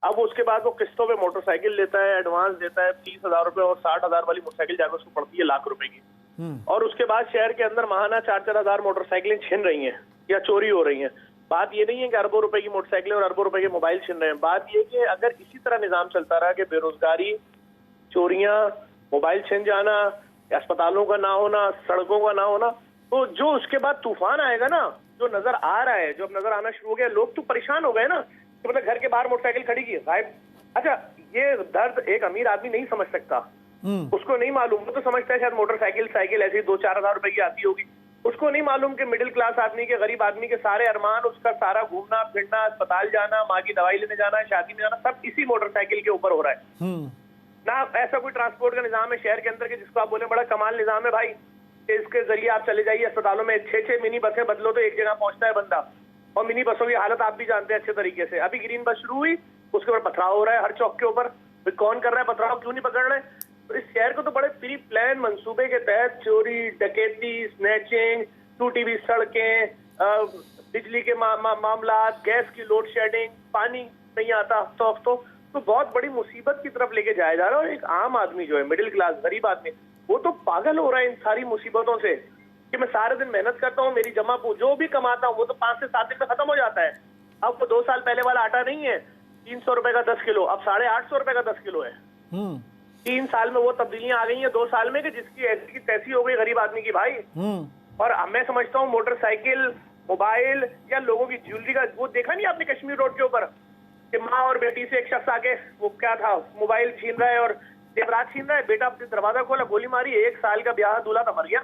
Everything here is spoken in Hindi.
अब उसके बाद वो किस्तों पे मोटरसाइकिल लेता है, एडवांस देता है 30,000 रुपए, और 60,000 वाली मोटरसाइकिल जाकर उसको पड़ती है लाख रुपए की। और उसके बाद शहर के अंदर महाना 4-4 हजार मोटरसाइकिलें छिन रही हैं या चोरी हो रही हैं। बात ये नहीं है कि अरबों रुपए की मोटरसाइकिलें और अरबों रुपए के मोबाइल छिन रहे हैं। बात ये कि अगर इसी तरह निजाम चलता रहा कि बेरोजगारी, चोरियां, मोबाइल छिन जाना, अस्पतालों का ना होना, सड़कों का ना होना, तो जो उसके बाद तूफान आएगा ना, जो नजर आ रहा है, जो अब नजर आना शुरू हो गया, लोग तो परेशान हो गए ना कि मतलब घर के बाहर मोटरसाइकिल खड़ी की गायब। अच्छा, ये दर्द एक अमीर आदमी नहीं समझ सकता, उसको नहीं मालूम। वो तो समझता है शायद मोटरसाइकिल साइकिल ऐसी 2-4 हजार रुपए की आती होगी। उसको नहीं मालूम कि मिडिल क्लास आदमी के, गरीब आदमी के सारे अरमान, उसका सारा घूमना फिरना, अस्पताल जाना, माँ की दवाई लेने जाना, शादी में जाना, सब इसी मोटरसाइकिल के ऊपर हो रहा है ना। ऐसा कोई ट्रांसपोर्ट का निजाम है शहर के अंदर के जिसको आप बोले बड़ा कमाल निजाम है भाई, इसके जरिए आप चले जाइए अस्पतालों में, 6-6 मिनी बसें बदलो तो एक जगह पहुंचता है बंदा। और मिनी बसों की हालत आप भी जानते हैं अच्छे तरीके से। अभी ग्रीन बस शुरू हुई, उसके ऊपर पथराव हो रहा है हर चौक के ऊपर। कौन कर रहा है पथराव, क्यों नहीं पकड़ रहे? तो इस शहर को तो बड़े प्री प्लान मंसूबे के तहत चोरी, डकैती, स्नैचिंग, टूटी हुई सड़कें, बिजली के मामला, गैस की लोड शेडिंग, पानी नहीं आता हफ्तों हफ्तों, तो बहुत बड़ी मुसीबत की तरफ लेके जाया जा रहा है। और एक आम आदमी जो है, मिडिल क्लास गरीब आदमी, वो तो पागल हो रहा है इन सारी मुसीबतों से कि मैं सारे दिन मेहनत करता हूँ, मेरी जमा जो भी कमाता हूँ वो तो 5 से 7 दिन में खत्म हो जाता है। अब वो 2 साल पहले वाला आटा नहीं है 300 रुपए का 10 किलो, अब 850 रुपए का 10 किलो है। 3 साल में वो तब्दीलियां आ गई हैं 2 साल में कि जिसकी ऐसी की तैसी हो गई गरीब आदमी की भाई। और मैं समझता हूँ मोटरसाइकिल, मोबाइल या लोगों की ज्वेलरी का, वो देखा नहीं आपने कश्मीर रोड के ऊपर कि माँ और बेटी से एक शख्स आके वो क्या था, मोबाइल छीन रहा है और जेवरात छीन रहा है। बेटा अपने दरवाजा खोला, गोली मारी, 1 साल का ब्याह दूल्हा था, मर गया।